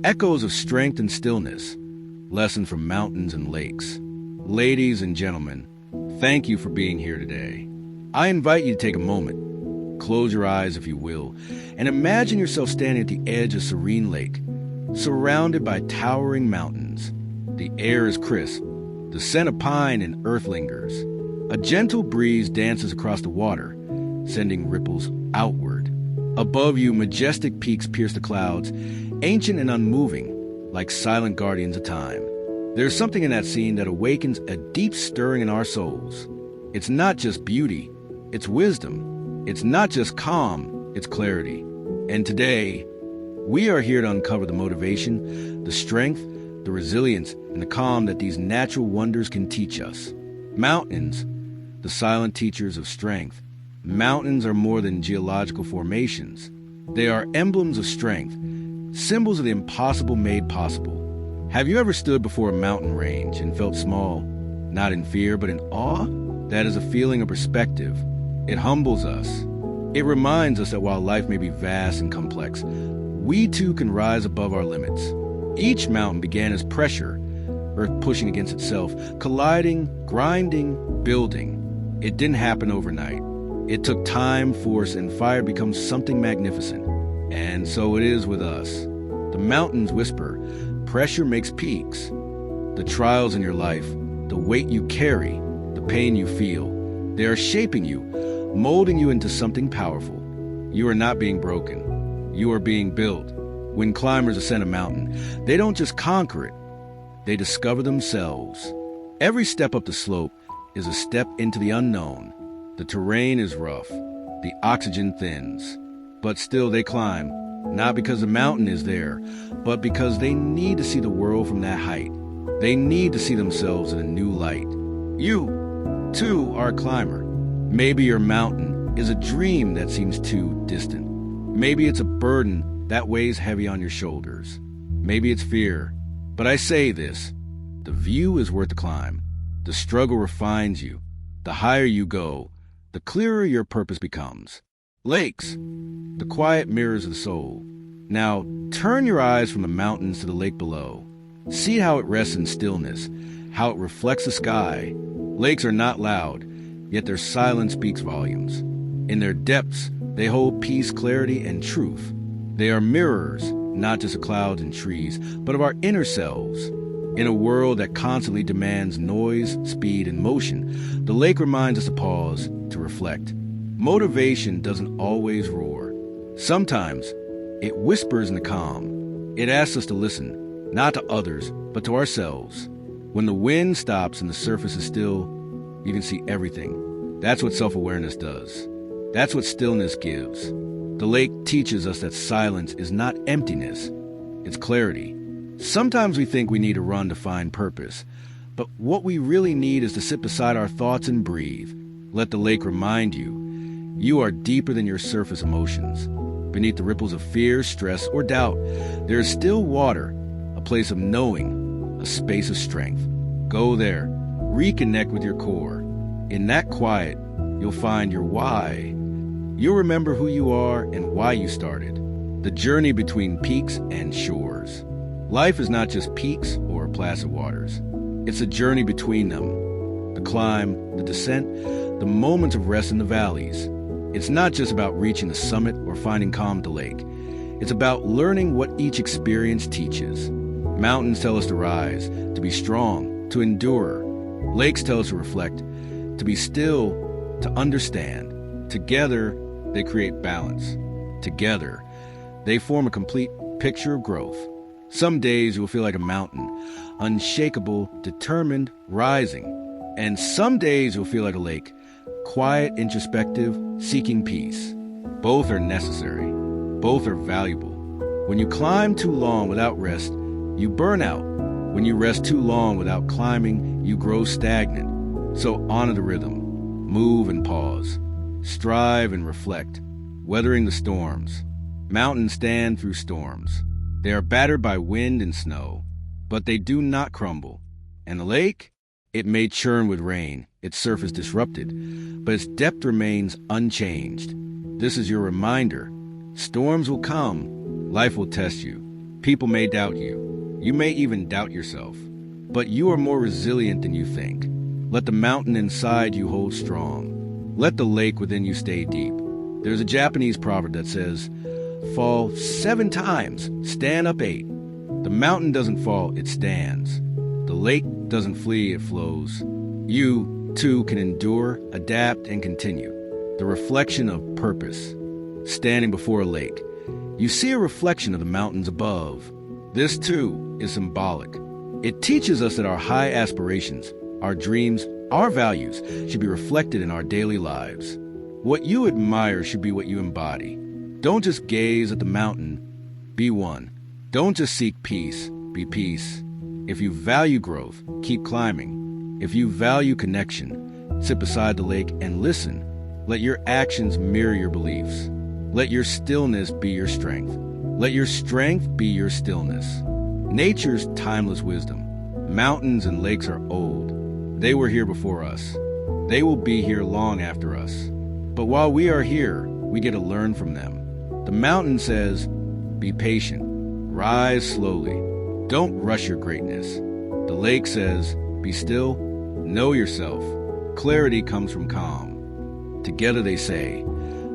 Echoes of strength and stillness, lessons from mountains and lakes. Ladies and gentlemen, thank you for being here today. I invite you to take a moment, close your eyes if you will, and imagine yourself standing at the edge of a serene lake, surrounded by towering mountains. The air is crisp, the scent of pine and earth lingers. A gentle breeze dances across the water, sending ripples outward. Above you, majestic peaks pierce the clouds, ancient and unmoving, like silent guardians of time. There's something in that scene that awakens a deep stirring in our souls. It's not just beauty, it's wisdom. It's not just calm, it's clarity. And today, we are here to uncover the motivation, the strength, the resilience, and the calm that these natural wonders can teach us. Mountains, the silent teachers of strength. Mountains are more than geological formations. They are emblems of strength, symbols of the impossible made possible. Have you ever stood before a mountain range and felt small, not in fear, but in awe? That is a feeling of perspective. It humbles us. It reminds us that while life may be vast and complex, we too can rise above our limits. Each mountain began as pressure, earth pushing against itself, colliding, grinding, building. It didn't happen overnight. It took time, force, and fire to become something magnificent. And so it is with us. The mountains whisper, pressure makes peaks. The trials in your life, the weight you carry, the pain you feel, they are shaping you, molding you into something powerful. You are not being broken. You are being built. When climbers ascend a mountain, they don't just conquer it. They discover themselves. Every step up the slope is a step into the unknown. The terrain is rough. The oxygen thins. But still they climb, not because the mountain is there, but because they need to see the world from that height. They need to see themselves in a new light. You, too, are a climber. Maybe your mountain is a dream that seems too distant. Maybe it's a burden that weighs heavy on your shoulders. Maybe it's fear. But I say this, the view is worth the climb. The struggle refines you. The higher you go, the clearer your purpose becomes. Lakes, the quiet mirrors of the soul. Now, turn your eyes from the mountains to the lake below. See how it rests in stillness, how it reflects the sky. Lakes are not loud, yet their silence speaks volumes. In their depths, they hold peace, clarity, and truth. They are mirrors, not just of clouds and trees, but of our inner selves. In a world that constantly demands noise, speed, and motion, the lake reminds us to pause, to reflect. Motivation doesn't always roar. Sometimes, it whispers in the calm. It asks us to listen, not to others, but to ourselves. When the wind stops and the surface is still, you can see everything. That's what self-awareness does. That's what stillness gives. The lake teaches us that silence is not emptiness, it's clarity. Sometimes we think we need to run to find purpose, but what we really need is to sit beside our thoughts and breathe. Let the lake remind you, you are deeper than your surface emotions. Beneath the ripples of fear, stress, or doubt, there is still water, a place of knowing, a space of strength. Go there, reconnect with your core. In that quiet, you'll find your why. You'll remember who you are and why you started. The journey between peaks and shores. Life is not just peaks or placid waters. It's a journey between them. The climb, the descent, the moments of rest in the valleys. It's not just about reaching the summit or finding calm at the lake. It's about learning what each experience teaches. Mountains tell us to rise, to be strong, to endure. Lakes tell us to reflect, to be still, to understand. Together, they create balance. Together, they form a complete picture of growth. Some days you'll feel like a mountain, unshakable, determined, rising. And some days you'll feel like a lake, quiet, introspective, seeking peace. Both are necessary. Both are valuable. When you climb too long without rest, you burn out. When you rest too long without climbing, you grow stagnant. So honor the rhythm. Move and pause. Strive and reflect. Weathering the storms. Mountains stand through storms. They are battered by wind and snow, but they do not crumble. And the lake? It may churn with rain, its surface disrupted, but its depth remains unchanged. This is your reminder. Storms will come. Life will test you. People may doubt you. You may even doubt yourself. But you are more resilient than you think. Let the mountain inside you hold strong. Let the lake within you stay deep. There's a Japanese proverb that says, "Fall 7 times, stand up 8." The mountain doesn't fall, it stands. The lake doesn't flee, it flows. You, too, can endure, adapt, and continue. The reflection of purpose. Standing before a lake, you see a reflection of the mountains above. This, too, is symbolic. It teaches us that our high aspirations, our dreams, our values should be reflected in our daily lives. What you admire should be what you embody. Don't just gaze at the mountain, be one. Don't just seek peace, be peace. If you value growth, keep climbing. If you value connection, sit beside the lake and listen. Let your actions mirror your beliefs. Let your stillness be your strength. Let your strength be your stillness. Nature's timeless wisdom. Mountains and lakes are old. They were here before us. They will be here long after us. But while we are here, we get to learn from them. The mountain says, be patient. Rise slowly. Don't rush your greatness. The lake says, be still. Know yourself. Clarity comes from calm. Together they say,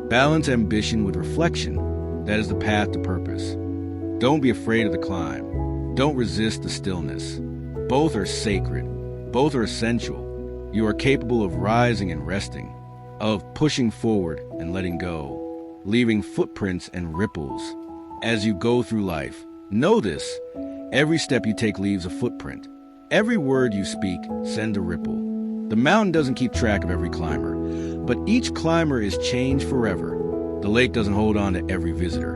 balance ambition with reflection. That is the path to purpose. Don't be afraid of the climb. Don't resist the stillness. Both are sacred. Both are essential. You are capable of rising and resting, of pushing forward and letting go, leaving footprints and ripples. As you go through life, know this. Every step you take leaves a footprint. Every word you speak sends a ripple. The mountain doesn't keep track of every climber, but each climber is changed forever. The lake doesn't hold on to every visitor,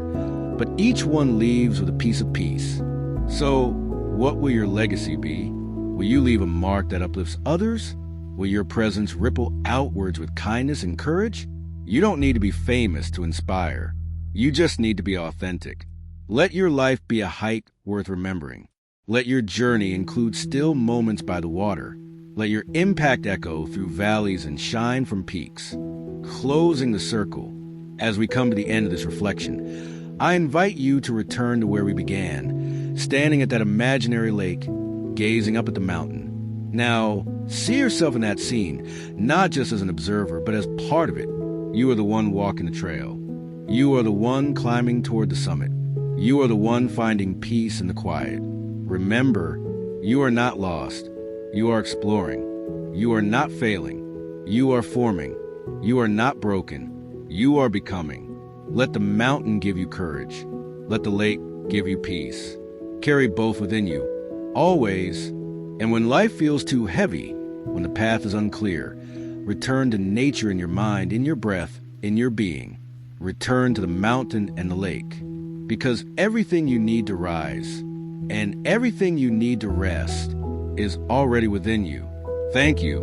but each one leaves with a piece of peace. So, what will your legacy be? Will you leave a mark that uplifts others? Will your presence ripple outwards with kindness and courage? You don't need to be famous to inspire. You just need to be authentic. Let your life be a hike worth remembering. Let your journey include still moments by the water. Let your impact echo through valleys and shine from peaks. Closing the circle, as we come to the end of this reflection, I invite you to return to where we began, standing at that imaginary lake, gazing up at the mountain. Now, see yourself in that scene, not just as an observer, but as part of it. You are the one walking the trail. You are the one climbing toward the summit. You are the one finding peace in the quiet. Remember, you are not lost. You are exploring. You are not failing. You are forming. You are not broken. You are becoming. Let the mountain give you courage. Let the lake give you peace. Carry both within you, always. And when life feels too heavy, when the path is unclear, return to nature in your mind, in your breath, in your being. Return to the mountain and the lake. Because everything you need to rise and everything you need to rest is already within you. Thank you